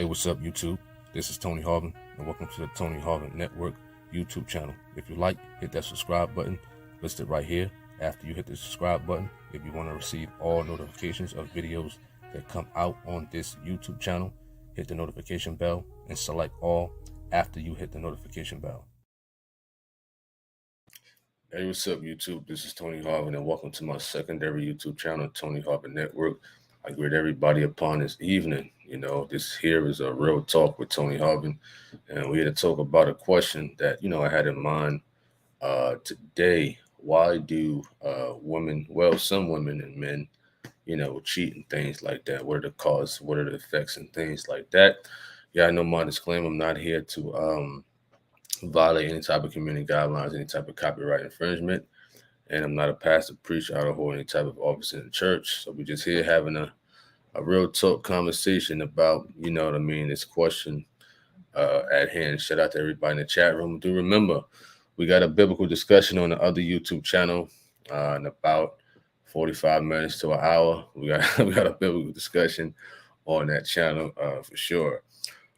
Hey, what's up, YouTube? This is Tony Harvin, and welcome to the Tony Harvin Network YouTube channel. If you like, hit that subscribe button listed right here. After you hit the subscribe button, if you want to receive all notifications of videos that come out on this YouTube channel, hit the notification bell and select all after you hit the notification bell. Hey, what's up, YouTube? This is Tony Harvin, and welcome to my secondary YouTube channel, Tony Harvin Network. I greet everybody upon this evening. This here is a real talk with Tony Harvin, and we're here to talk about a question that, I had in mind today. Why do women, some women and men, cheat and things like that? What are the causes? What are the effects and things like that? Yeah, I know my disclaimer. I'm not here to violate any type of community guidelines, any type of copyright infringement. And I'm not a pastor, preacher, or hold any type of office in the church. So we're just here having a real talk conversation about, this question at hand. Shout out to everybody in the chat room. Do remember, we got a biblical discussion on the other YouTube channel in about 45 minutes to an hour. We got a biblical discussion on that channel for sure.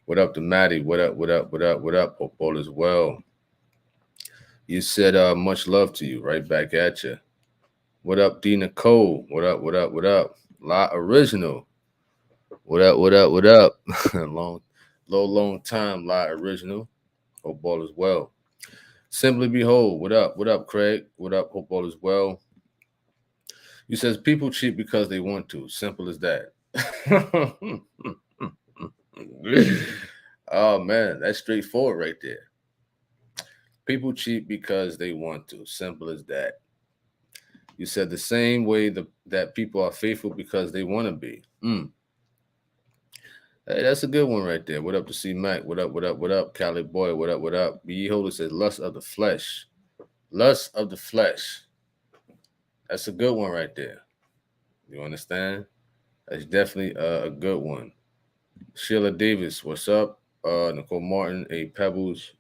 What up to Maddie? What up? Hope all is well. You said much love to you. Right back at you. What up, D Nicole? What up? La Original. What up? long time, La Original. Hope all is well. Simply Behold. What up, Craig? What up? Hope all is well. You says people cheat because they want to. Simple as that. Oh man, that's straightforward right there. People cheat because they want to. Simple as that. You said the same way that people are faithful because they want to be. Hey, that's a good one right there. What up to C Mac? What up? Cali Boy, what up? B. Holder says lust of the flesh. Lust of the flesh. That's a good one right there. You understand? That's definitely a good one. Sheila Davis, what's up? Nicole Martin, A. Pebbles.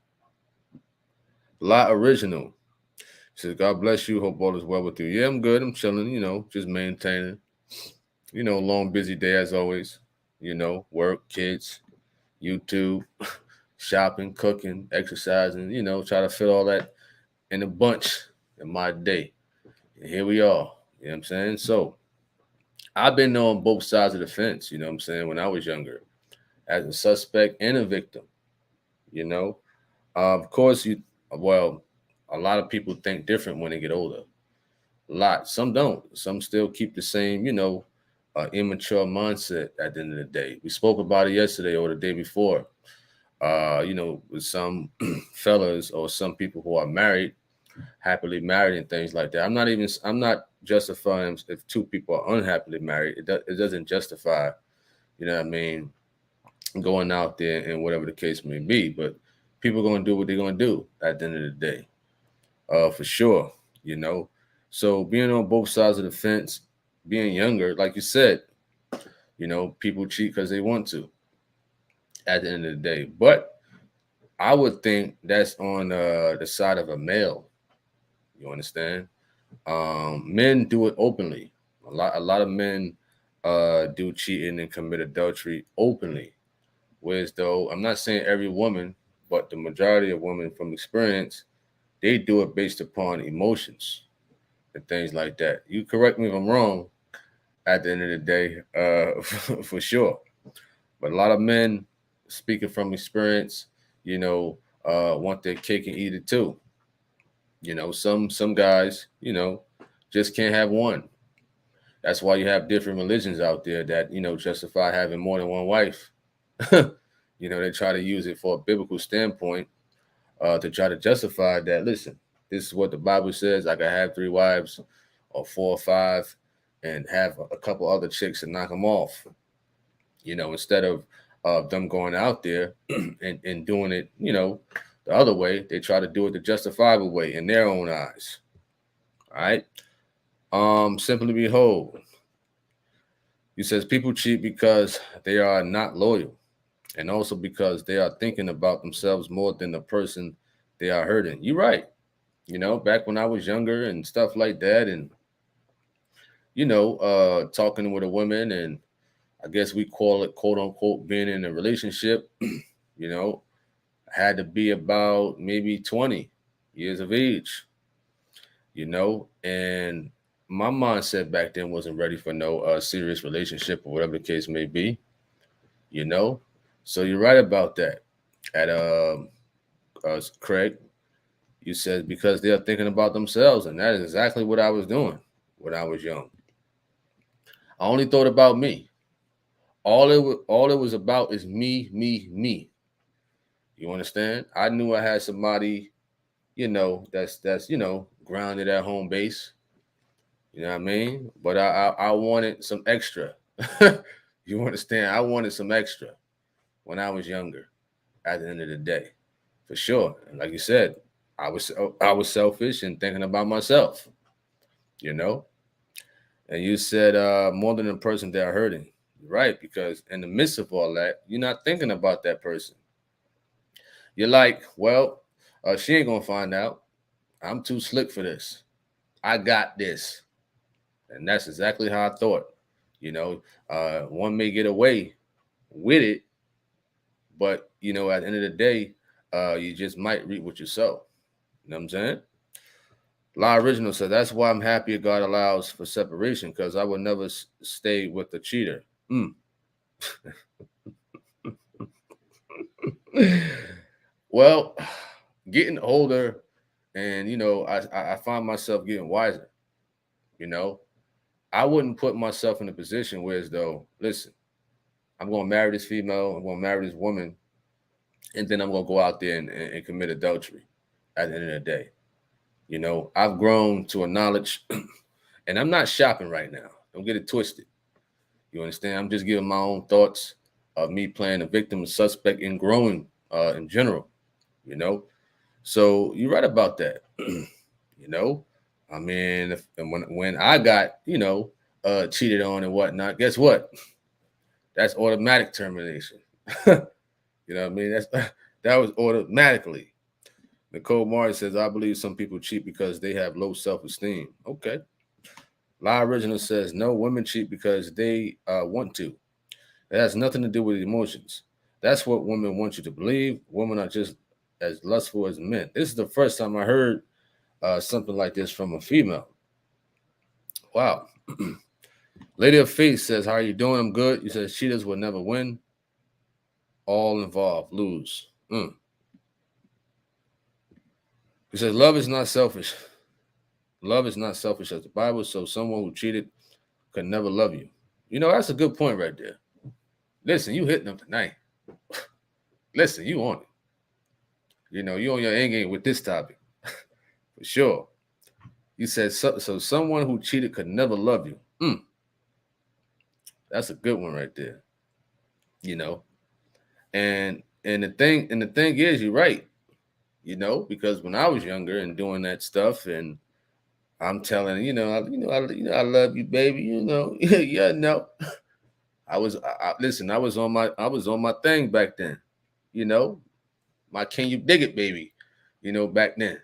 La Original. Says, God bless you. Hope all is well with you. Yeah, I'm good. I'm chilling, just maintaining. Long, busy day as always. Work, kids, YouTube, shopping, cooking, exercising, try to fit all that in a bunch in my day. And here we are. You know what I'm saying? So I've been on both sides of the fence, when I was younger, as a suspect and a victim. Of course, a lot of people think different when they get older. A lot. Some don't. Some still keep the same, immature mindset at the end of the day. We spoke about it yesterday or the day before. With some fellas or some people who are married, happily married and things like that. I'm not justifying if two people are unhappily married. It doesn't justify, going out there and whatever the case may be. But people are going to do what they're going to do at the end of the day. For sure, So being on both sides of the fence, being younger, like you said, people cheat because they want to at the end of the day. But I would think that's on the side of a male. You understand? Men do it openly. A lot of men do cheating and commit adultery openly. Whereas though, I'm not saying every woman, but the majority of women from experience, they do it based upon emotions and things like that. You correct me if I'm wrong at the end of the day, for sure. But a lot of men, speaking from experience, want their cake and eat it too. Some guys, just can't have one. That's why you have different religions out there that, justify having more than one wife. They try to use it for a biblical standpoint to try to justify that, listen, this is what the Bible says. I can have 3 wives or 4 or 5 and have a couple other chicks and knock them off, instead of them going out there and doing it, the other way. They try to do it the justifiable way in their own eyes. All right. Simply Behold. He says people cheat because they are not loyal and also because they are thinking about themselves more than the person they are hurting. You're right. Back when I was younger and stuff like that, and talking with a woman, and I guess we call it quote unquote being in a relationship, you know, had to be about maybe 20 years of age, and my mindset back then wasn't ready for no serious relationship or whatever the case may be, you know. So you're right about that. At Craig, you said because they are thinking about themselves, and that is exactly what I was doing when I was young. I only thought about me. All it was about is me, me, me. You understand? I knew I had somebody, that's grounded at home base. You know what I mean? But I wanted some extra. You understand? I wanted some extra when I was younger. At the end of the day, for sure. And like you said, I was selfish and thinking about myself. You know. And you said more than the person they're hurting. Right, because in the midst of all that, you're not thinking about that person. You're like, well, she ain't gonna find out. I'm too slick for this. I got this. And that's exactly how I thought. You know, one may get away with it, but at the end of the day, you just might reap what you sow. You know what I'm saying? La Original said, that's why I'm happy God allows for separation, because I would never stay with the cheater. Mm. Well, getting older, and I find myself getting wiser. You know, I wouldn't put myself in a position where as though, listen, I'm gonna marry this female, I'm gonna marry this woman, and then I'm gonna go out there and commit adultery at the end of the day. I've grown to a knowledge, and I'm not shopping right now. Don't get it twisted. You understand? I'm just giving my own thoughts of me playing a victim and suspect and growing in general. You know, so you're right about that. you know, I mean, and when I got cheated on and whatnot, guess what? That's automatic termination. You know what I mean? That was automatically. Nicole Martin says, I believe some people cheat because they have low self-esteem. Okay. La Original says, no, women cheat because they want to. It has nothing to do with emotions. That's what women want you to believe. Women are just as lustful as men. This is the first time I heard something like this from a female. Wow. Lady of Faith says, how are you doing? I'm good. You said cheaters will never win. All involved lose. He says, love is not selfish. Love is not selfish as the Bible. So someone who cheated could never love you. That's a good point right there. Listen, you hitting them tonight. Listen, you on it. You on your end game with this topic. For sure. You said, so someone who cheated could never love you. That's a good one right there. You know. And the thing is, you're right. Because when I was younger and doing that stuff, and I'm telling I love you, baby. Yeah, no. Listen. I was on my thing back then. My can you dig it, baby? Back then.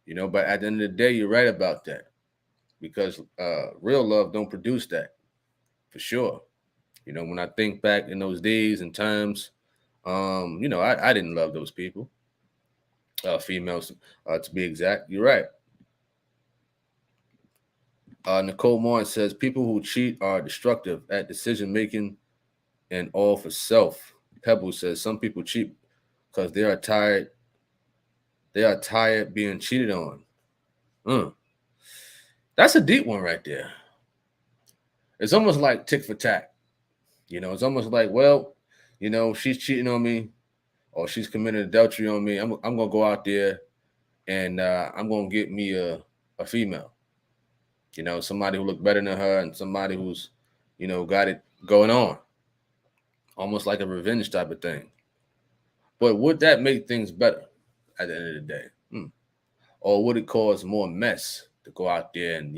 But at the end of the day, you're right about that, because real love don't produce that, for sure. When I think back in those days and times, I didn't love those people, females, to be exact. You're right. Nicole Martin says people who cheat are destructive at decision making and all for self. Pebble says some people cheat because they are tired. They are tired being cheated on. That's a deep one right there. It's almost like tick for tack. It's almost like, well, she's cheating on me, or she's committing adultery on me. I'm gonna go out there and I'm gonna get me a female. Somebody who look better than her, and somebody who's, got it going on. Almost like a revenge type of thing. But would that make things better at the end of the day? Or would it cause more mess to go out there and,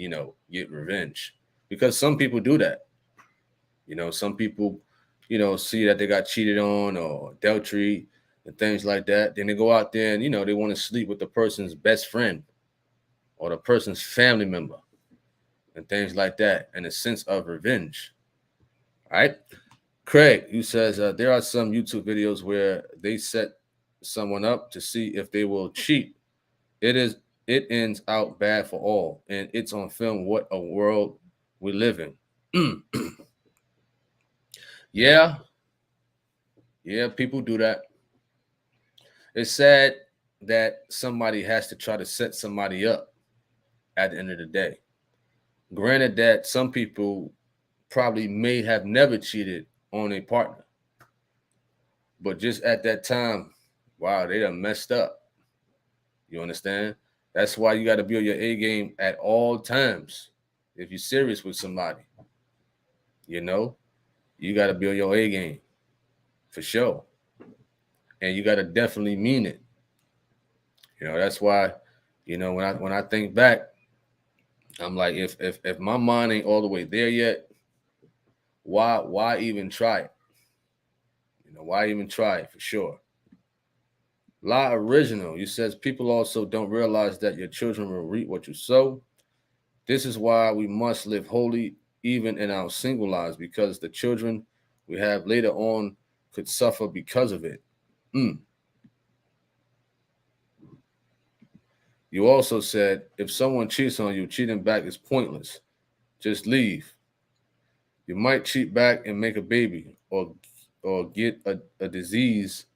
get revenge? Because some people do that. Some people, see that they got cheated on or adultery and things like that. Then they go out there and, they want to sleep with the person's best friend or the person's family member and things like that, in a sense of revenge. All right. Craig, you says there are some YouTube videos where they set someone up to see if they will cheat. It ends out bad for all, and it's on film. What a world we live in. Yeah, yeah, people do that. It's sad that somebody has to try to set somebody up at the end of the day. Granted that some people probably may have never cheated on a partner, but just at that time, wow, they done messed up. You understand? That's why you got to be on your A game at all times. If you're serious with somebody, you know, you got to be on your A game for sure. And you got to definitely mean it. That's why, when I think back, I'm like, if my mind ain't all the way there yet, why even try it? Why even try it for sure? La Original, you says people also don't realize that your children will reap what you sow. This is why we must live holy even in our single lives, because the children we have later on could suffer because of it. Mm. You also said if someone cheats on you, cheating back is pointless. Just leave. You might cheat back and make a baby, or get a disease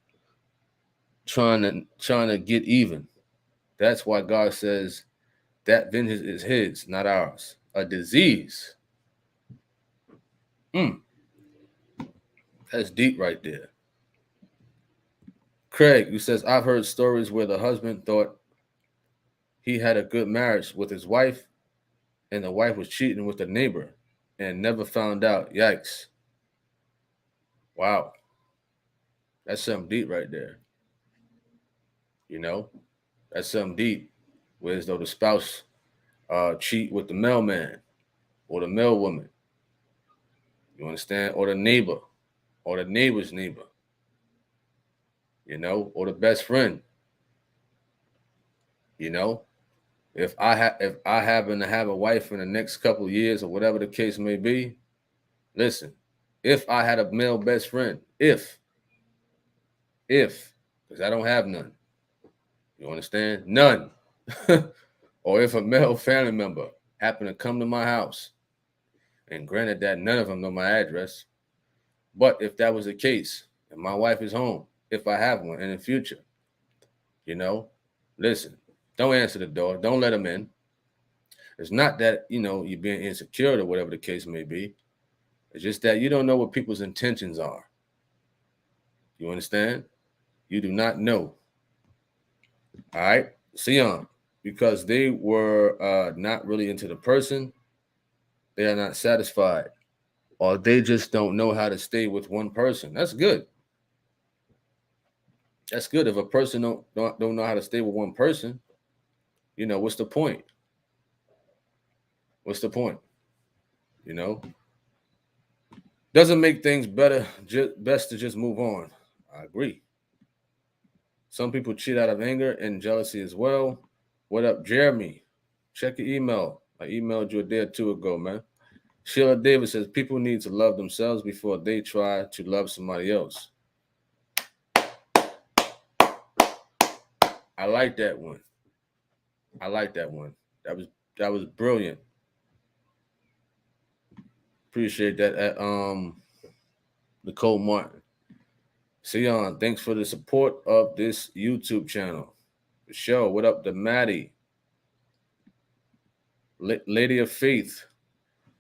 trying to get even. That's why God says that vengeance is his, not ours. A disease. Mm, that's deep right there. Craig, who says, I've heard stories where the husband thought he had a good marriage with his wife and the wife was cheating with the neighbor and never found out. Yikes. Wow. That's something deep right there. You know, that's something deep. Whereas though the spouse cheat with the mailman or the mail woman, you understand? Or the neighbor or the neighbor's neighbor, or the best friend, you know. If I happen to have a wife in the next couple of years or whatever the case may be, listen, if I had a male best friend, if, because I don't have none, you understand? None. Or if a male family member happened to come to my house, and granted that none of them know my address, but if that was the case, and my wife is home, if I have one in the future, you know, listen, don't answer the door, don't let them in. It's not that, you're being insecure or whatever the case may be. It's just that you don't know what people's intentions are. You understand? You do not know. All right? Sion, because they were not really into the person, they are not satisfied, or they just don't know how to stay with one person. That's good. That's good. If a person don't know how to stay with one person, what's the point? What's the point? You know, doesn't make things better. Best to just move on. I agree. Some people cheat out of anger and jealousy as well. What up, Jeremy? Check your email. I emailed you a day or two ago, man. Sheila Davis says people need to love themselves before they try to love somebody else. I like that one. I like that one. That was brilliant. Appreciate that. Nicole Martin. Sion, thanks for the support of this YouTube channel. Show, what up to Maddie? Lady of Faith.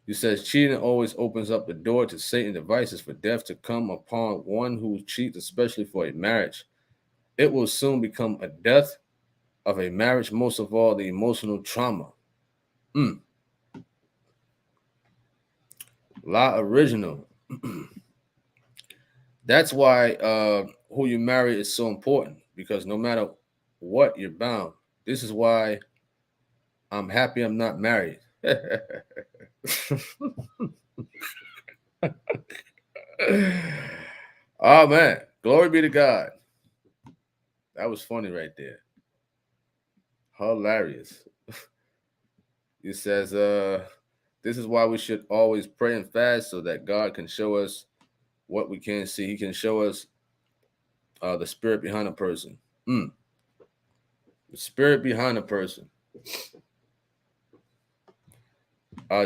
He says cheating always opens up the door to Satan's devices for death to come upon one who cheats, especially for a marriage. It will soon become a death of a marriage, most of all the emotional trauma. La Original. That's why who you marry is so important, because no matter what, you're bound. This is why I'm happy I'm not married. Oh man, glory be to God. That was funny right there. Hilarious. It says, This is why we should always pray and fast so that God can show us what we can't see. He can show us the spirit behind a person. The spirit behind a person.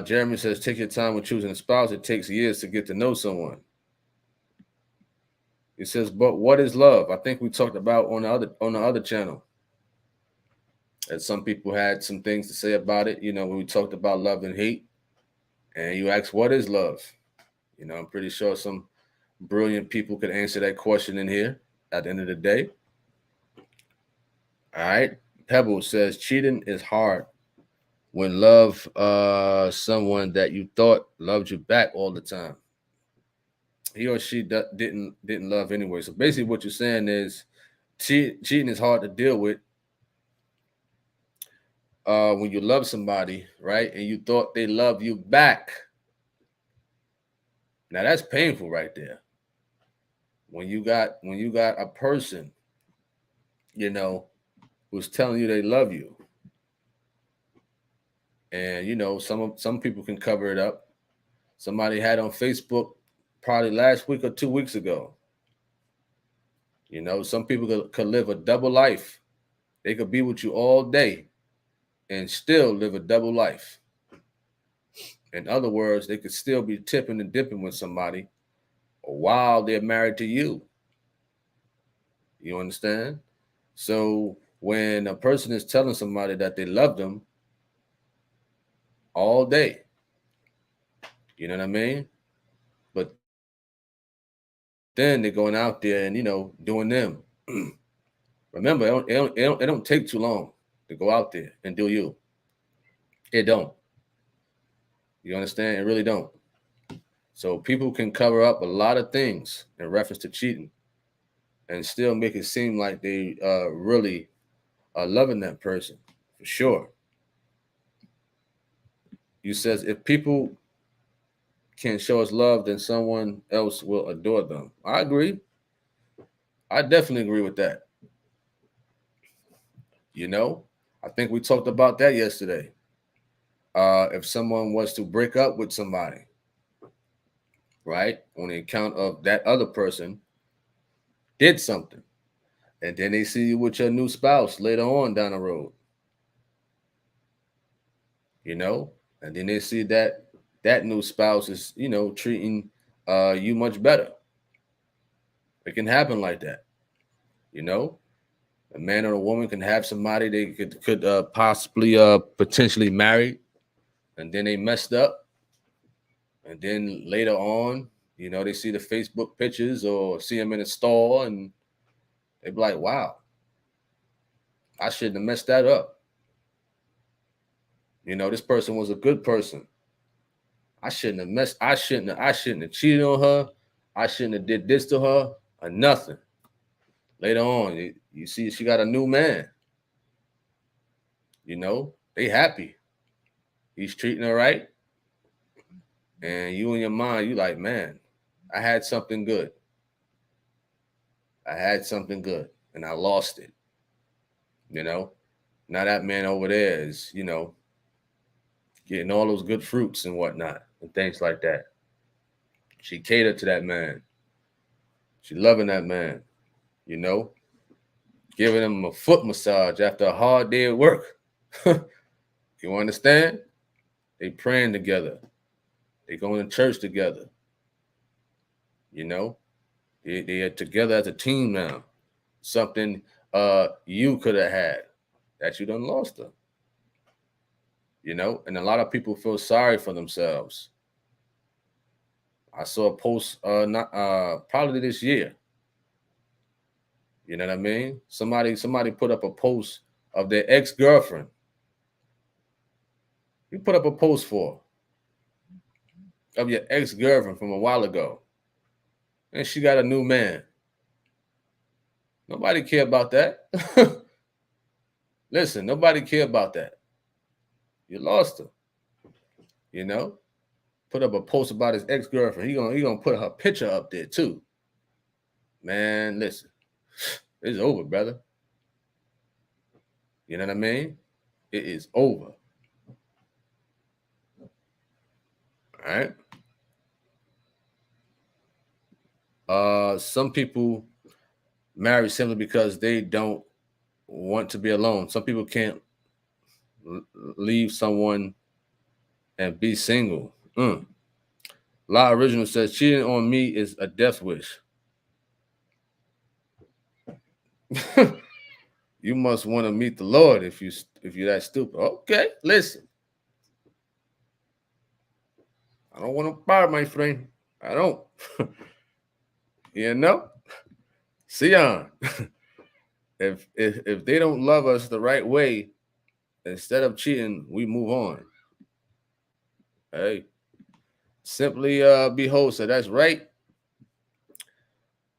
Jeremy says, take your time with choosing a spouse. It takes years to get to know someone. He says, but what is love? I think we talked about on the other channel. And some people had some things to say about it, when we talked about love and hate. And you asked, what is love? I'm pretty sure some brilliant people could answer that question in here at the end of the day. All right. Pebble says, cheating is hard when love someone that you thought loved you back all the time. He or she didn't love anyway. So basically what you're saying is cheating is hard to deal with when you love somebody, right? And you thought they love you back. Now that's painful right there. When you got a person, who's telling you they love you. And some people can cover it up. Somebody had on Facebook probably last week or 2 weeks ago. Some people could live a double life. They could be with you all day and still live a double life. In other words, they could still be tipping and dipping with somebody while they're married to you. You understand? So when a person is telling somebody that they love them all day, you know what I mean? But then they're going out there and, doing them. Remember, it don't take too long to go out there and do you. It don't. You understand? It really don't. So people can cover up a lot of things in reference to cheating and still make it seem like they really are loving that person, for sure. You says if people can show us love, then someone else will adore them. I agree. I definitely agree with that. I think we talked about that yesterday. If someone was to break up with somebody, right, on the account of that other person did something, and then they see you with your new spouse later on down the road, and then they see that new spouse is, treating you much better. It can happen like that. A man or a woman can have somebody they could possibly potentially marry, and then they messed up, and then later on, they see the Facebook pictures or see them in a store, and they be like, "Wow, I shouldn't have messed that up. This person was a good person. I shouldn't have cheated on her. I shouldn't have did this to her or nothing." Later on, you see she got a new man. They happy. He's treating her right. And you in your mind, you like, man, I had something good. And I lost it. Now that man over there is, getting all those good fruits and whatnot and things like that. She catered to that man. She loving that man, giving him a foot massage after a hard day at work. You understand? They praying together. They going to church together. They are together as a team now. Something you could have had that you done lost her. And a lot of people feel sorry for themselves. I saw a post not probably this year. You know what I mean? Somebody put up a post of their ex-girlfriend. You put up a post of your ex-girlfriend from a while ago. And she got a new man. Nobody care about that. Listen, nobody care about that. You lost her. Put up a post about his ex-girlfriend. He gonna put her picture up there too. Man, listen. It's over, brother. You know what I mean? It is over. All right. Some people marry simply because they don't want to be alone. Some people can't leave someone and be single. La Original says cheating on me is a death wish. You must want to meet the Lord if you're that stupid. Okay, listen. I don't want to bar, my friend. I don't. You know? Sion. If they don't love us the right way, instead of cheating, we move on. Hey. Simply behold, so that's right.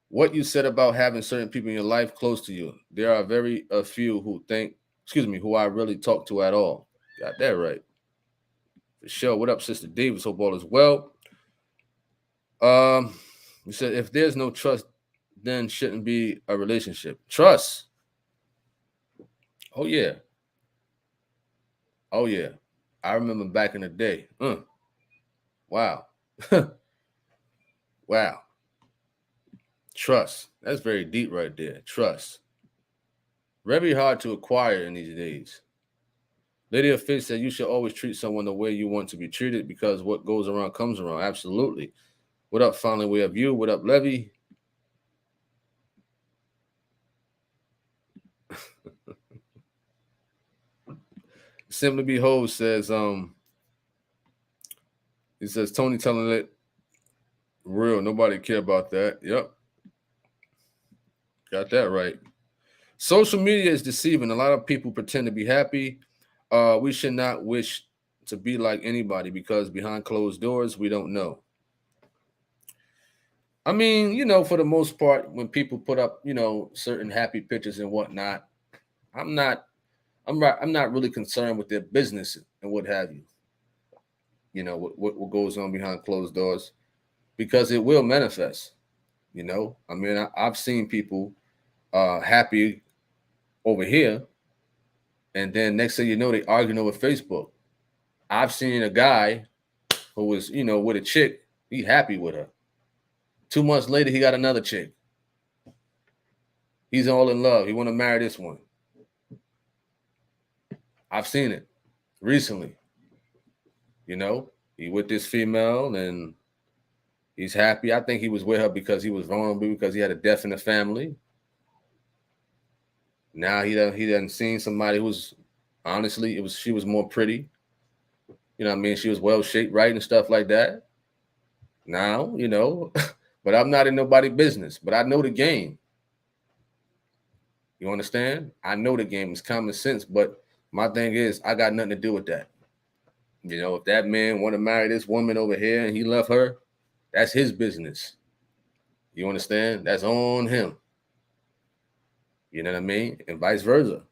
What you said about having certain people in your life close to you. There are very few who I really talk to at all. Got that right. For sure. What up, Sister Davis? Hope all is well. You said if there's no trust, then shouldn't be a relationship. Trust. Oh yeah. Oh yeah. I remember back in the day. Wow. Wow. Trust. That's very deep right there. Trust. Very hard to acquire in these days. Lady of Faith said you should always treat someone the way you want to be treated because what goes around comes around. Absolutely. What up, Finally We Have You? What up, Levy? Simply Behold says, he says, Tony telling it real. Nobody care about that. Yep. Got that right. Social media is deceiving. A lot of people pretend to be happy. We should not wish to be like anybody because behind closed doors, we don't know. I mean, for the most part, when people put up, certain happy pictures and whatnot, I'm not, I'm not really concerned with their business and what have you. What goes on behind closed doors, because it will manifest. I mean, I've seen people happy over here, and then next thing you know, they arguing over Facebook. I've seen a guy who was, with a chick, he happy with her. 2 months later, he got another chick. He's all in love. He want to marry this one. I've seen it recently. He with this female and he's happy. I think he was with her because he was vulnerable, because he had a death in the family. Now he done seen somebody who's, honestly, she was more pretty. You know what I mean? She was well shaped, right, and stuff like that. Now, but I'm not in nobody's business. But I know the game. You understand? I know the game. It's common sense. But my thing is, I got nothing to do with that. If that man want to marry this woman over here and he left her, that's his business. You understand? That's on him. You know what I mean? And vice versa.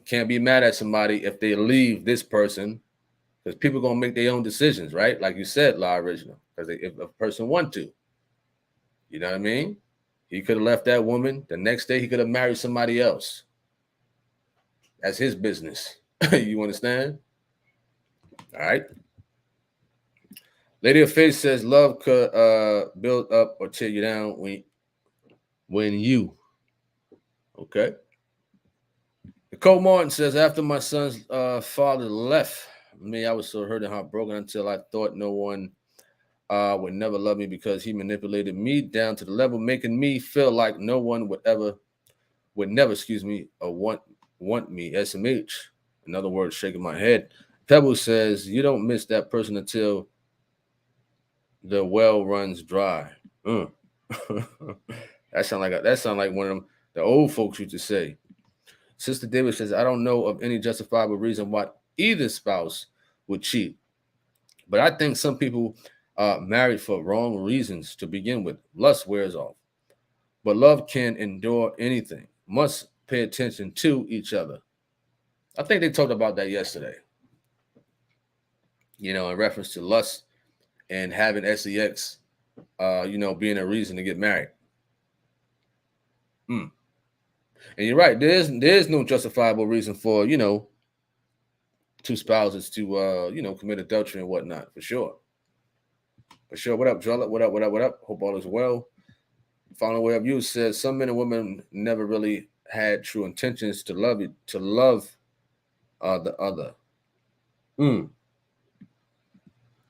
Can't be mad at somebody if they leave this person, because people gonna make their own decisions, right? Like you said, Law Original. Because if a person want to, you know what I mean? He could have left that woman. The next day, he could have married somebody else. That's his business. You understand? All right. Lady of Faith says love could build up or tear you down when you. Okay. Nicole Martin says, after my son's father left me, I was so hurt and heartbroken until I thought no one would never love me because he manipulated me down to the level making me feel like no one would never, want me. SMH. In other words, shaking my head. Pebble says, you don't miss that person until the well runs dry. That sound like one of them the old folks used to say. Sister David says, I don't know of any justifiable reason why either spouse would cheat. But I think some people married for wrong reasons to begin with. Lust wears off. But love can endure anything. Must pay attention to each other. I think they talked about that yesterday. In reference to lust and having sex, being a reason to get married. And you're right. There's no justifiable reason for, two spouses to commit adultery and whatnot, for sure. For sure. What up, Joel? What up, what up, what up? Hope all is well. Final way of you says some men and women never really had true intentions to love the other. You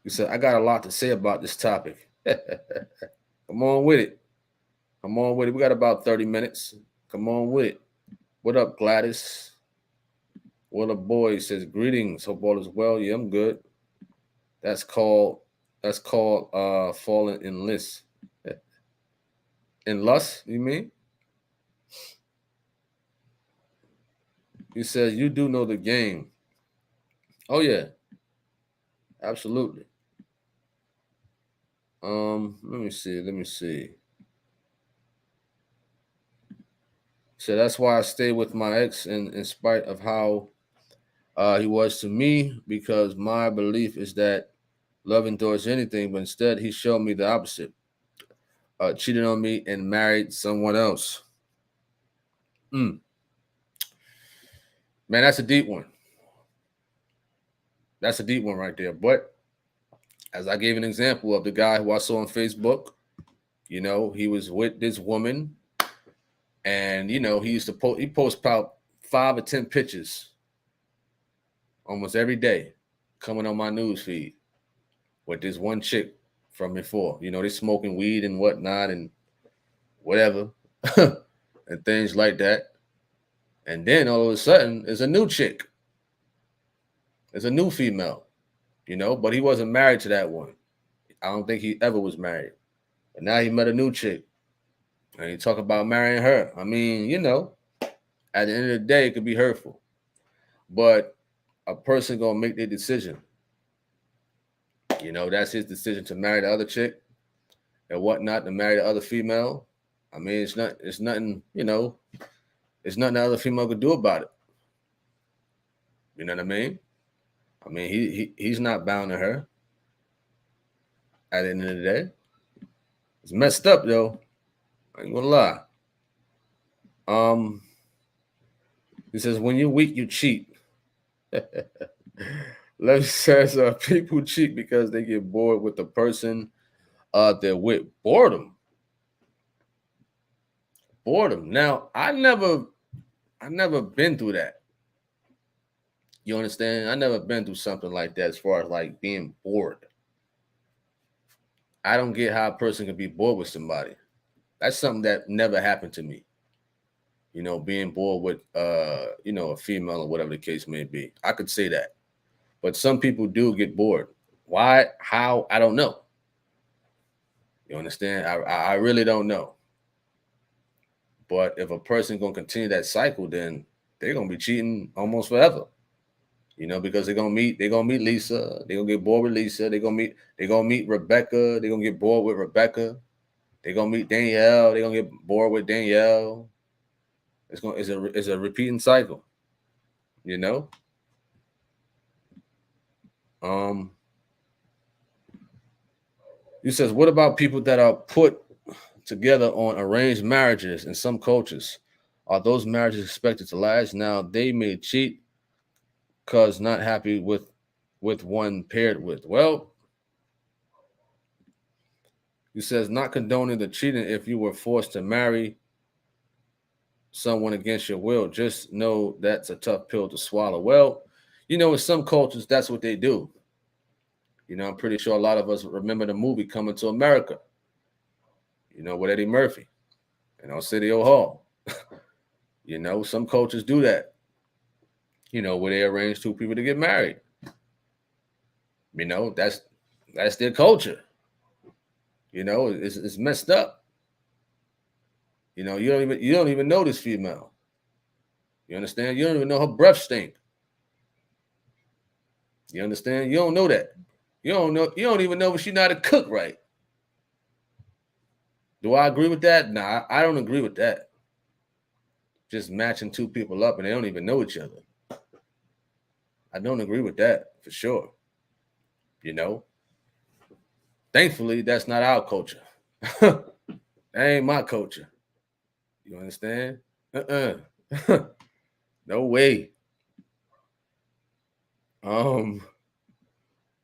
said I got a lot to say about this topic. Come on with it. Come on with it. We got about 30 minutes. Come on with it. What up, Gladys? What up, boy? Says greetings. Hope all is well. Yeah, I'm good. That's called falling in lust. In lust, you mean? He says you do know the game. Oh yeah, absolutely. Let me see. So that's why I stayed with my ex in spite of how he was to me, because my belief is that love endures anything, but instead he showed me the opposite. Cheated on me and married someone else. Man, that's a deep one. That's a deep one right there. But as I gave an example of the guy who I saw on Facebook, he was with this woman, and he used to he posts about 5 or 10 pictures almost every day coming on my news feed with this one chick from before. They smoking weed and whatnot and whatever and things like that. And then all of a sudden, there's a new chick. There's a new female, but he wasn't married to that one. I don't think he ever was married. And now he met a new chick. And he talk about marrying her. I mean, at the end of the day, it could be hurtful. But a person gonna make their decision. That's his decision to marry the other chick and whatnot, to marry the other female. I mean, it's nothing, it's nothing the other female could do about it. You know what I mean? I mean, he's not bound to her at the end of the day. It's messed up, though. I ain't gonna lie. He says, when you're weak, you cheat. Lev says, people cheat because they get bored with the person they're with. Boredom. Now, I never been through that. You understand? I never been through something like that as far as like being bored. I don't get how a person can be bored with somebody. That's something that never happened to me. Being bored with a female or whatever the case may be. I could say that. But some people do get bored. Why? How? I don't know. You understand? I really don't know. But if a person gonna continue that cycle, then they're gonna be cheating almost forever. Because they're gonna meet Lisa, they're gonna get bored with Lisa, they're gonna meet Rebecca, they're gonna get bored with Rebecca, they're gonna meet Danielle, they're gonna get bored with Danielle. It's a repeating cycle. He says, what about people that are put together on arranged marriages in some cultures? Are those marriages expected to last? Now, they may cheat because not happy with one paired with. Well, he says, not condoning the cheating if you were forced to marry someone against your will. Just know that's a tough pill to swallow. Well, in some cultures, that's what they do. I'm pretty sure a lot of us remember the movie Coming to America, with Eddie Murphy, City Hall. Some cultures do that, where they arrange two people to get married. That's their culture. It's messed up. You don't even know this female. You understand? You don't even know her breath stink. You understand? You don't know that. You don't even know if she know how to cook right. Do I agree with that? Nah, I don't agree with that. Just matching two people up and they don't even know each other. I don't agree with that for sure. Thankfully, that's not our culture. That ain't my culture. You understand? No way. Um,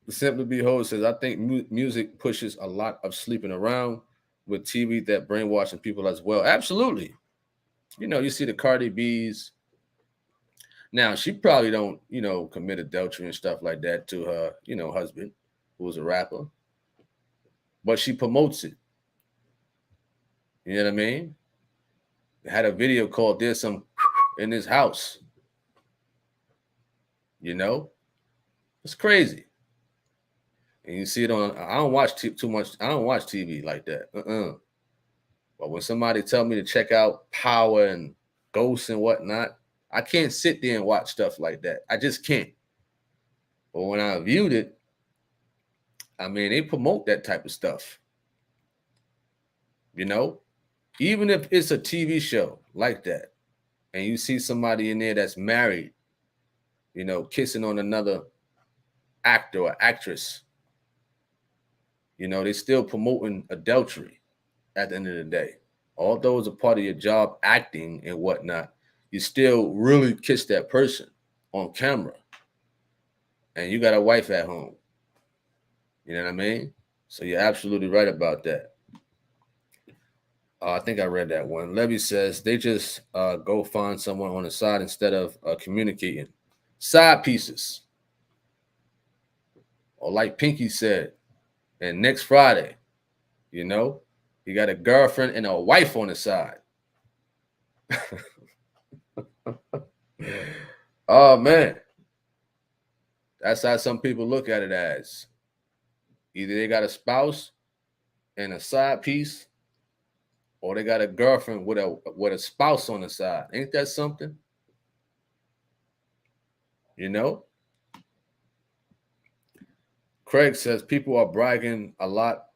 Simply Behold says, I think music pushes a lot of sleeping around with TV that brainwashing people as well. Absolutely. You see the Cardi B's. Now, she probably don't, commit adultery and stuff like that to her, husband, who was a rapper, but she promotes it. You know what I mean? Had a video called There's Some in This House. You know? It's crazy. And you see it on, I don't watch too much. I don't watch TV like that. But when somebody tell me to check out Power and Ghosts and whatnot, I can't sit there and watch stuff like that. I just can't. But when I viewed it, I mean, they promote that type of stuff. You know, even if it's a TV show like that, and you see somebody in there that's married, kissing on another actor or actress, they still promoting adultery at the end of the day. Although it's a part of your job, acting and whatnot, you still really kiss that person on camera. And you got a wife at home. You know what I mean? So you're absolutely right about that. I think I read that one. Levy says they just go find someone on the side instead of communicating. Side pieces. Or like Pinky said, and next Friday, you got a girlfriend and a wife on the side. Oh, man. That's how some people look at it as. Either they got a spouse and a side piece, or they got a girlfriend with a spouse on the side. Ain't that something? You know? Craig says people are bragging a lot.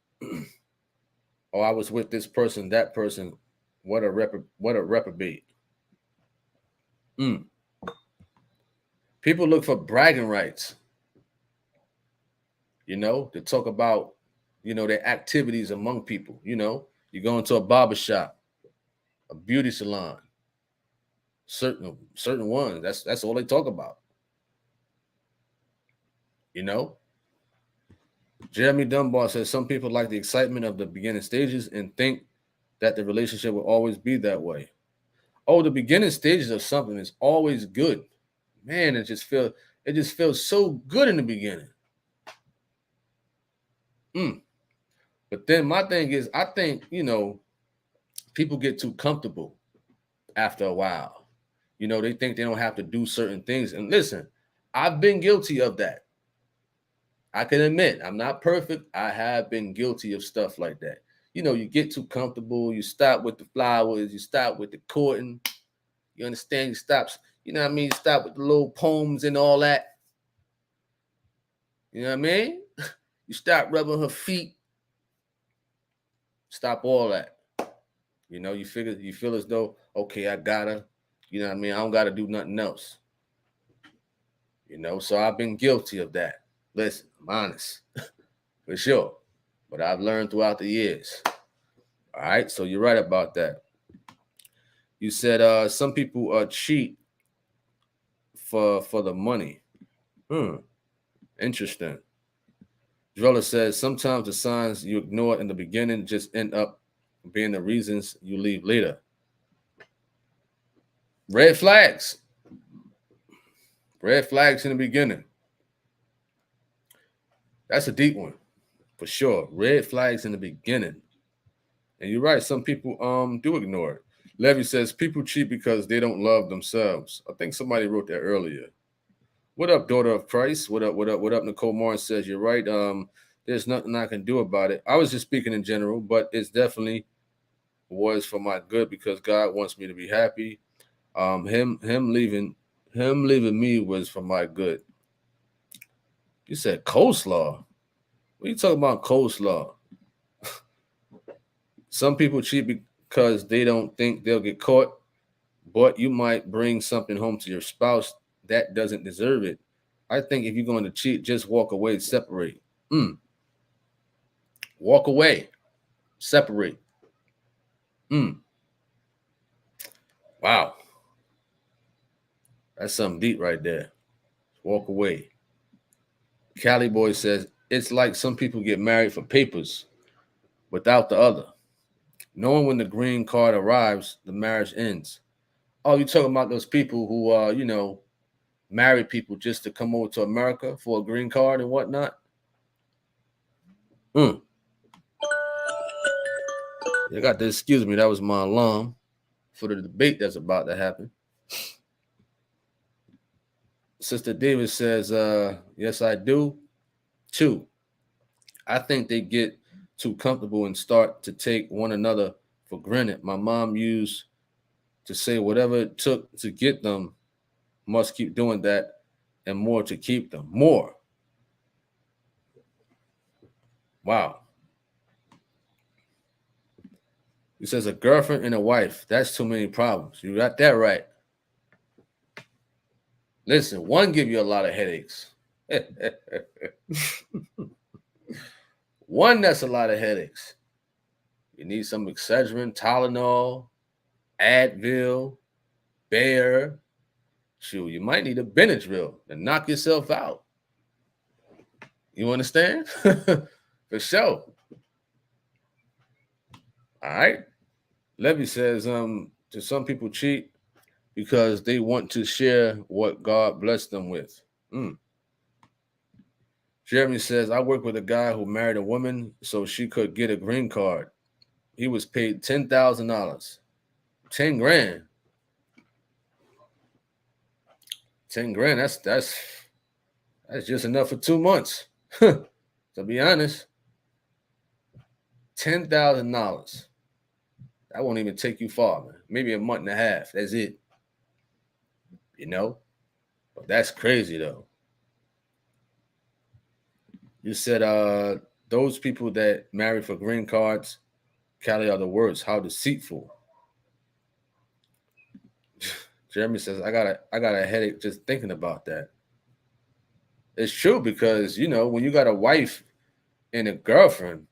Oh, I was with this person, that person. What a reprobate. People look for bragging rights. To talk about, their activities among people. You go into a barber shop, a beauty salon, certain ones. That's all they talk about. Jeremy Dunbar says some people like the excitement of the beginning stages and think that the relationship will always be that way. Oh, the beginning stages of something is always good. Man, it just feels so good in the beginning. But then my thing is, I think, people get too comfortable after a while. They think they don't have to do certain things. And listen, I've been guilty of that. I can admit I'm not perfect. I have been guilty of stuff like that. You get too comfortable. You stop with the flowers. You stop with the courting. You understand? You stop, You stop with the little poems and all that. You know what I mean? You stop rubbing her feet. Stop all that. You feel as though, okay, I gotta, I don't gotta do nothing else. So I've been guilty of that. Listen, I'm honest. For sure. But I've learned throughout the years. All right, so you're right about that. You said some people cheat for the money. Interesting. Drella says sometimes the signs you ignore in the beginning just end up being the reasons you leave later. Red flags. Red flags in the beginning. That's a deep one, for sure. Red flags in the beginning. And you're right, some people do ignore it. Levy says people cheat because they don't love themselves. I think somebody wrote that earlier. What up, daughter of Christ? What up, what up, what up? Nicole Morris says you're right. There's nothing I can do about it. I was just speaking in general, but it's definitely was for my good because God wants me to be happy. Him leaving me was for my good. You said coleslaw. What are you talking about, coleslaw? Some people cheat because they don't think they'll get caught, but you might bring something home to your spouse that doesn't deserve it. I think if you're going to cheat, just walk away, separate. Walk away, separate. Wow. That's something deep right there. Walk away. Cali Boy says it's like some people get married for papers without the other. Knowing when the green card arrives, the marriage ends. Oh, you talking about those people who married people just to come over to America for a green card and whatnot? You got to excuse me. That was my alarm for the debate that's about to happen. Sister Davis says, yes, I do. 2, I think they get too comfortable and start to take one another for granted. My mom used to say whatever it took to get them, must keep doing that, and more to keep them. More. Wow. He says a girlfriend and a wife. That's too many problems. You got that right. Listen, one give you a lot of headaches. One that's a lot of headaches. You need some Excedrin, Tylenol, Advil, Bayer. Shoot, you might need a Benadryl to knock yourself out. You understand? For sure. All right. Levy says, to some people cheat because they want to share what God blessed them with. Jeremy says, I work with a guy who married a woman so she could get a green card. He was paid $10,000. 10 grand. 10 grand, that's just enough for 2 months. To be honest. $10,000. That won't even take you far, man. Maybe a month and a half. That's it. But that's crazy though. You said those people that marry for green cards, Cali, are the worst. How deceitful. Jeremy says, I got a headache just thinking about that. It's true because, when you got a wife and a girlfriend,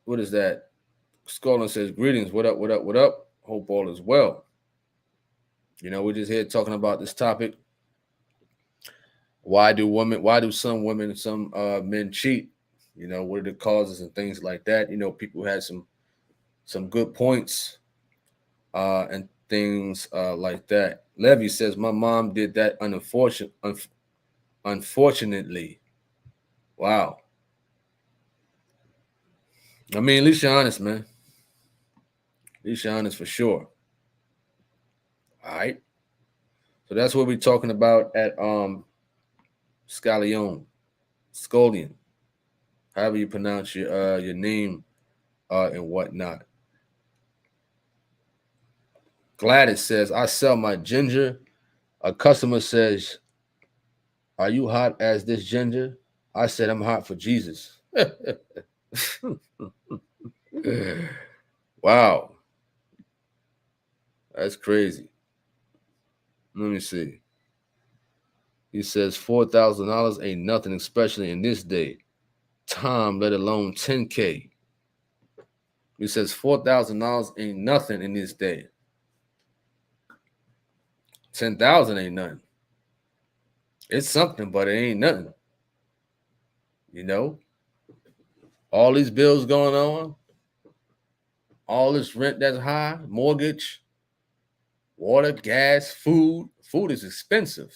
what is that? Scotland says, greetings. What up, what up, what up? Hope all is well. We're just here talking about this topic. Why do some women, some men cheat? What are the causes and things like that? People had some good points and things like that. Levy says, my mom did that unfortunately. Wow. I mean, at least you're honest, man. At least you're honest for sure. All right. So that's what we're talking about at Scallion, however you pronounce your name and whatnot. Gladys says, I sell my ginger. A customer says, are you hot as this ginger? I said, I'm hot for Jesus. Wow. That's crazy. Let me see. He says $4,000 ain't nothing, especially in this day. Time, let alone 10K. He says $4,000 ain't nothing in this day. 10,000 ain't nothing. It's something, but it ain't nothing. All these bills going on, all this rent that's high, mortgage, water, gas, food. Food is expensive.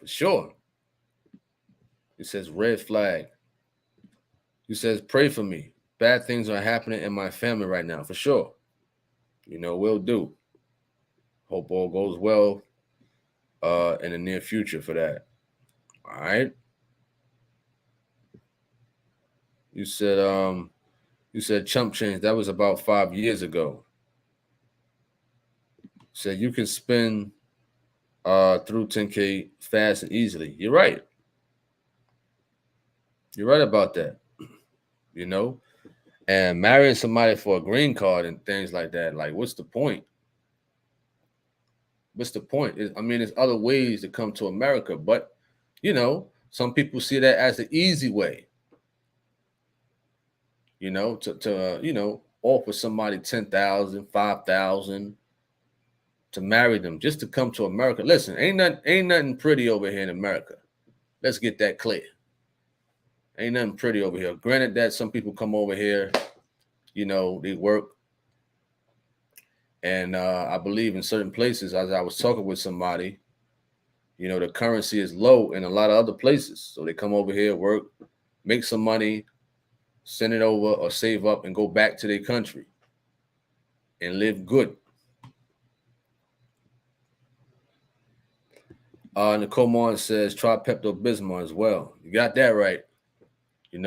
For sure. He says, red flag. He says, pray for me. Bad things are happening in my family right now. For sure. We'll do. Hope all goes well in the near future for that. All right. You said chump change. That was about 5 years ago. Said you can spend through 10K fast and easily. You're right. You're right about that. And marrying somebody for a green card and things like that. Like, what's the point? What's the point? There's other ways to come to America, but some people see that as the easy way. To offer somebody 10,000, 5,000, to marry them, just to come to America. Listen, ain't nothing pretty over here in America. Let's get that clear. Ain't nothing pretty over here. Granted that some people come over here, they work. And I believe in certain places, as I was talking with somebody, the currency is low in a lot of other places. So they come over here, work, make some money, send it over or save up and go back to their country and live good. Nicole Martin says, try Pepto-Bismol as well. You got that right, And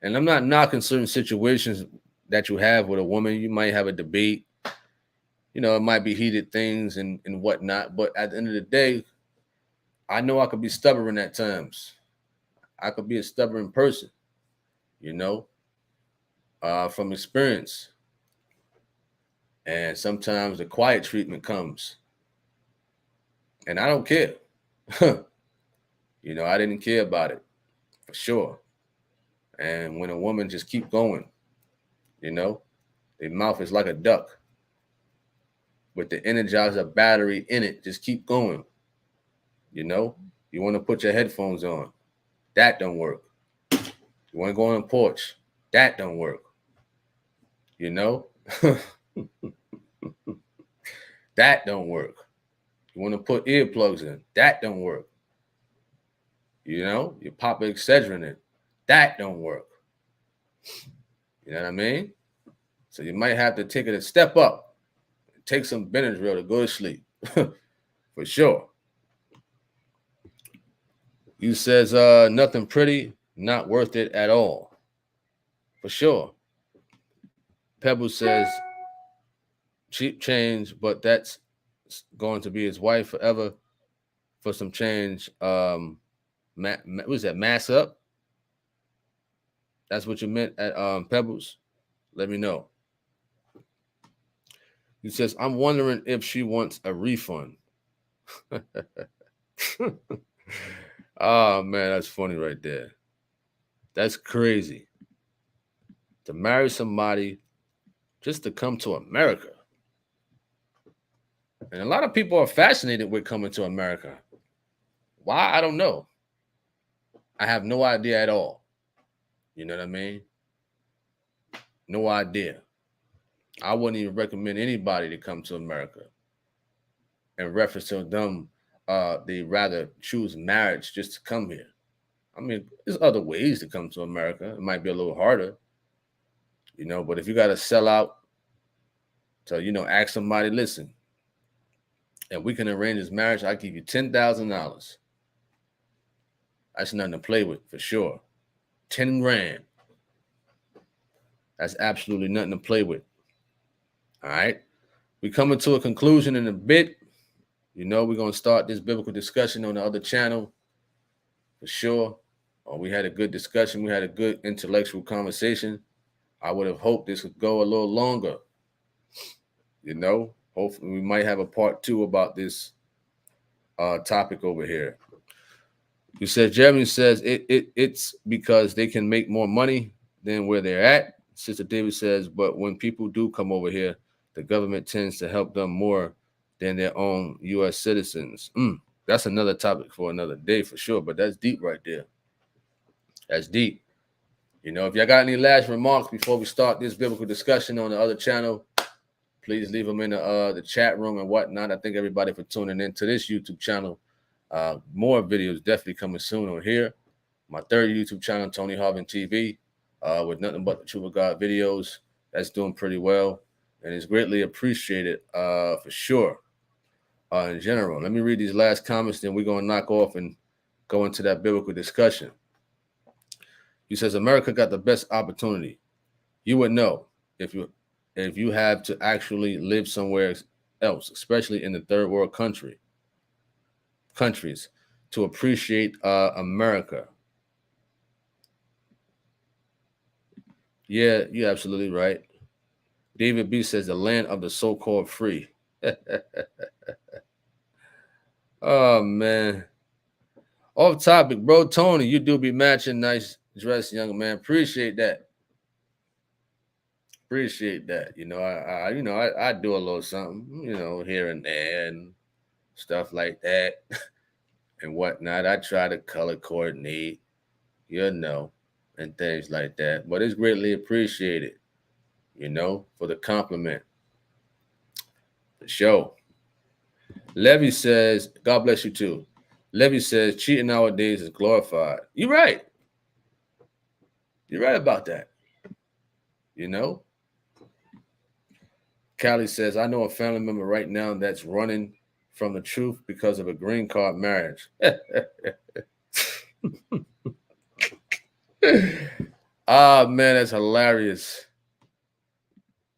I'm not knocking certain situations that you have with a woman. You might have a debate. It might be heated things and whatnot. But at the end of the day, I know I could be stubborn at times. I could be a stubborn person, from experience. And sometimes the quiet treatment comes. And I don't care. I didn't care about it, for sure. And when a woman just keep going, their mouth is like a duck with the Energizer battery in it. Just keep going. You want to put your headphones on. That don't work. You want to go on the porch. That don't work. That don't work. You want to put earplugs in. That don't work. You pop Excedrin in. That don't work. You know what I mean? So you might have to take it a step up. Take some Benadryl to go to sleep. For sure. You says nothing pretty, not worth it at all. For sure. Pebble says cheap change, but that's going to be his wife forever for some change. What is that? Mass up? That's what you meant at Pebbles? Let me know. He says, I'm wondering if she wants a refund. Oh, man, that's funny right there. That's crazy. To marry somebody just to come to America. And a lot of people are fascinated with coming to America. Why? I don't know. I have no idea at all. You know what I mean? No idea. I wouldn't even recommend anybody to come to America. In reference to them, they rather choose marriage just to come here. I mean, there's other ways to come to America. It might be a little harder, but if you got to sell out to, ask somebody, listen, and we can arrange this marriage, I'll give you $10,000. That's nothing to play with, for sure. 10 grand. That's absolutely nothing to play with. All right. We're coming to a conclusion in a bit. We're going to start this biblical discussion on the other channel, for sure. We had a good discussion. We had a good intellectual conversation. I would have hoped this would go a little longer. Hopefully we might have a part 2 about this topic over here. You said, Jeremy says it's because they can make more money than where they're at. Sister David says, but when people do come over here, the government tends to help them more than their own U.S. citizens. That's another topic for another day for sure, but that's deep right there. That's deep. If y'all got any last remarks before we start this biblical discussion on the other channel, please leave them in the chat room and whatnot. I thank everybody for tuning in to this YouTube channel. More videos definitely coming soon on here. My third YouTube channel, Tony Harvin TV, with nothing but the Truth of God videos. That's doing pretty well, and it's greatly appreciated for sure. In general, let me read these last comments, then we're going to knock off and go into that biblical discussion. He says, America got the best opportunity. You would know if you have to actually live somewhere else, especially in the third world countries, to appreciate America. Yeah, you're absolutely right. David B says the land of the so-called free. Oh, man. Off topic, bro. Tony, you do be matching. Nice dress, young man. Appreciate that. Appreciate that. I do a little something, here and there and stuff like that and whatnot. I try to color coordinate, and things like that. But it's greatly appreciated, for the compliment. The show. Levy says, God bless you too. Levy says, cheating nowadays is glorified. You're right. You're right about that. Callie says, I know a family member right now that's running from the truth because of a green card marriage. Ah, man, that's hilarious.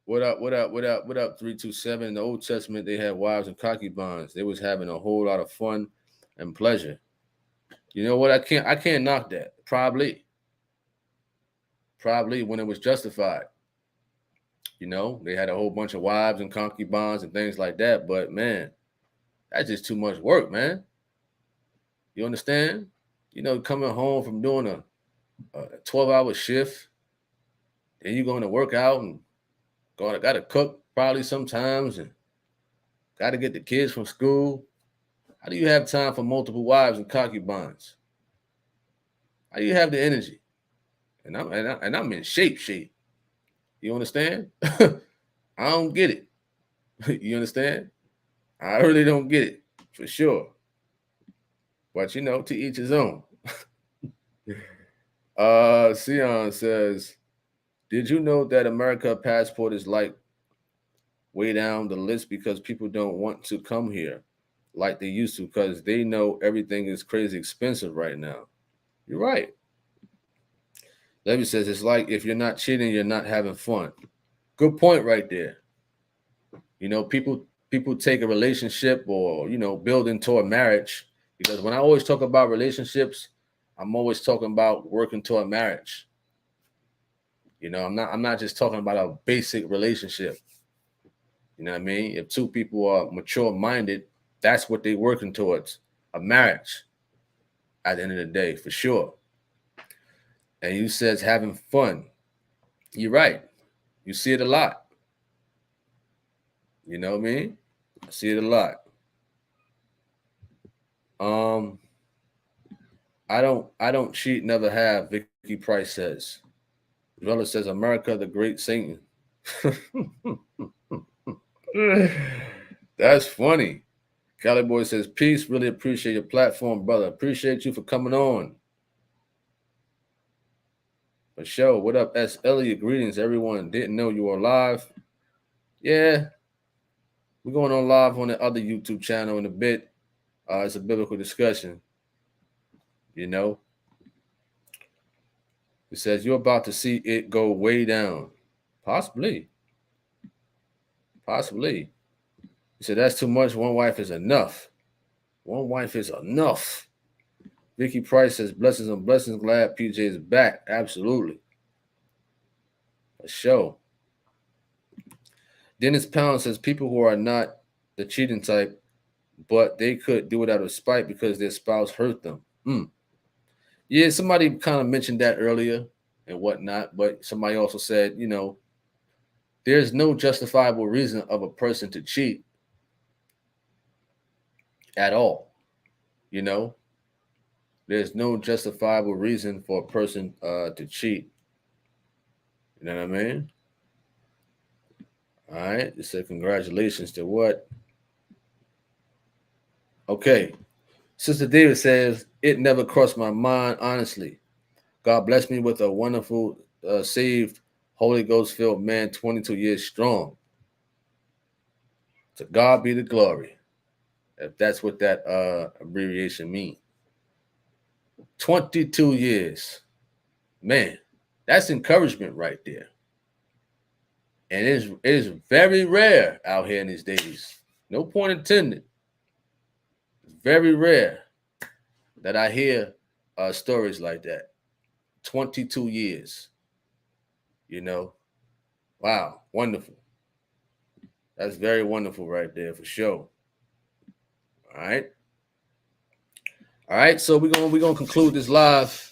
What up, 327. In the Old Testament, they had wives and concubines. They was having a whole lot of fun and pleasure. You know what? I can't knock that. Probably when it was justified. They had a whole bunch of wives and concubines and things like that. But man, that's just too much work, man. You understand? Coming home from doing a 12-hour shift, then you're going to work out and got to cook probably sometimes and got to get the kids from school. How do you have time for multiple wives and concubines? How do you have the energy? And I'm in shape. You understand? I don't get it. You understand? I really don't get it for sure. But to each his own. Sion says, did you know that America passport is like way down the list because people don't want to come here like they used to because they know everything is crazy expensive right now? You're right. Levy says it's like if you're not cheating, you're not having fun. Good point right there. People take a relationship or build into a marriage, because when I always talk about relationships, I'm always talking about working toward a marriage. I'm not just talking about a basic relationship. You know what I mean? If two people are mature minded, that's what they're working towards, a marriage at the end of the day, for sure. And you says having fun. You're right. You see it a lot. You know what I mean? I see it a lot. I don't cheat, never have, Vicky Price says. Vella says, America, the great Satan. That's funny. Cali Boy says, peace, really appreciate your platform, brother. Appreciate you for coming on. For sure. What up, S. Elliott? Greetings, everyone. Didn't know you were live. Yeah. We're going on live on the other YouTube channel in a bit. It's a biblical discussion. It says, you're about to see it go way down. Possibly. He said, that's too much. One wife is enough. Vicky Price says, blessings on blessings. Glad PJ is back. Absolutely. A show. Dennis Pound says, people who are not the cheating type, but they could do it out of spite because their spouse hurt them. Yeah, somebody kind of mentioned that earlier and whatnot, but somebody also said, there's no justifiable reason of a person to cheat at all. There's no justifiable reason for a person to cheat. You know what I mean? All right. It said congratulations to what? Okay. Sister David says, it never crossed my mind, honestly. God bless me with a wonderful, saved, Holy Ghost-filled man, 22 years strong. To God be the glory, if that's what that abbreviation means. 22 years. Man, that's encouragement right there. And it is very rare out here in these days. No point intended. It's very rare that I hear stories like that. 22 years. Wow, wonderful. That's very wonderful right there for sure. All right. So we're gonna conclude this live.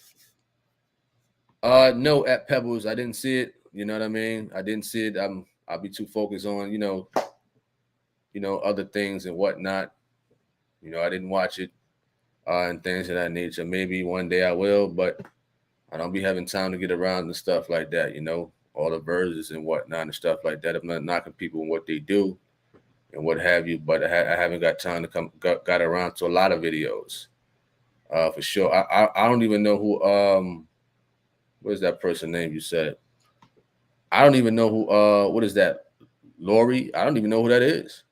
No, at Pebbles, I didn't see it. You know what I mean? I didn't see it. I'll be too focused on, other things and whatnot. I didn't watch it and things of that nature. Maybe one day I will, but I don't be having time to get around and stuff like that. All the verses and whatnot and stuff like that. I'm not knocking people and what they do and what have you, but I haven't got time to got around to a lot of videos. For sure. I don't even know who what is that person name you said? I don't even know who what is that? Lori? I don't even know who that is.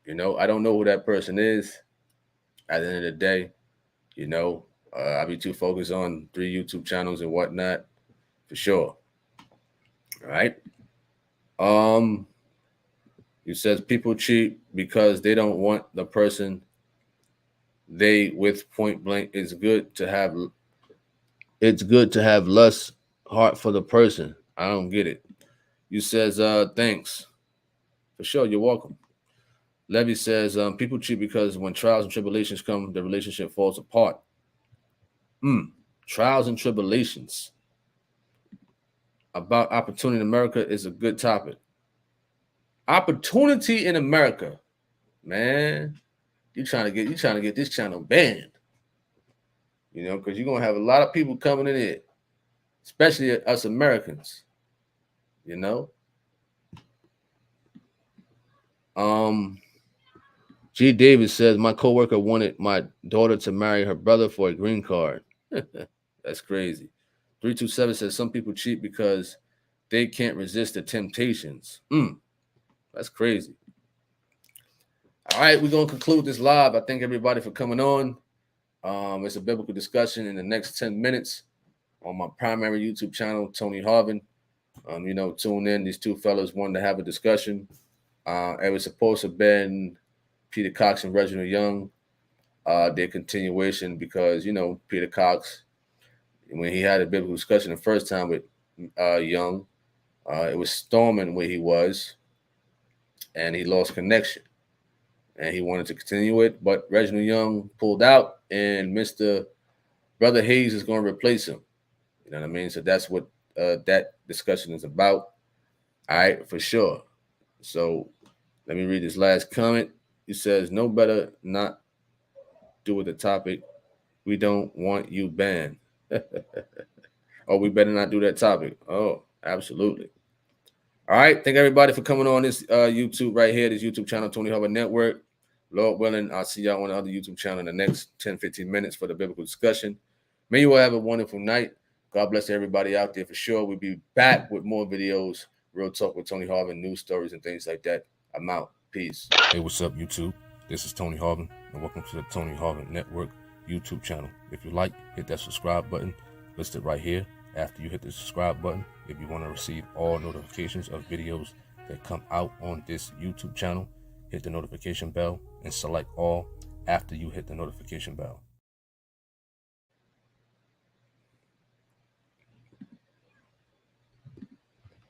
I don't know who that person is. At the end of the day, I be too focused on 3 YouTube channels and whatnot, for sure. All right. It says people cheat because they don't want the person they with point blank. It's good to have less heart for the person. I don't get it. You says thanks. For sure, you're welcome. Levy says people cheat because when trials and tribulations come, the relationship falls apart. Trials and tribulations about opportunity in America is a good topic. Opportunity in America, man. You trying to get this channel banned. Because you're gonna have a lot of people coming in here, especially us Americans. G. Davis says my coworker wanted my daughter to marry her brother for a green card. That's crazy. 327 says some people cheat because they can't resist the temptations. That's crazy. All right, we're gonna conclude this live. I thank everybody for coming on. It's a biblical discussion in the next 10 minutes on my primary YouTube channel, Tony Harvin. Tune in. These two fellas wanted to have a discussion. It was supposed to have been Peter Cox and Reginald Young, their continuation, because Peter Cox, when he had a biblical discussion the first time with Young, it was storming where he was, and he lost connection, and he wanted to continue it, but Reginald Young pulled out, and Mr. Brother Hayes is going to replace him. You know what I mean? So that's what that discussion is about. All right, for sure. So let me read this last comment. It says, no better not do with the topic. We don't want you banned. Oh, we better not do that topic. Oh, absolutely. All right. Thank everybody for coming on this YouTube right here, this YouTube channel, Tony Harvin Network. Lord willing, I'll see y'all on the other YouTube channel in the next 10, 15 minutes for the biblical discussion. May you all have a wonderful night. God bless everybody out there for sure. We'll be back with more videos, Real Talk with Tony Harvin, news stories and things like that. I'm out. Peace. Hey, what's up, YouTube? This is Tony Harvin, and welcome to the Tony Harvin Network YouTube channel. If you like, hit that subscribe button listed right here. After you hit the subscribe button, if you want to receive all notifications of videos that come out on this YouTube channel, hit the notification bell and select all after you hit the notification bell.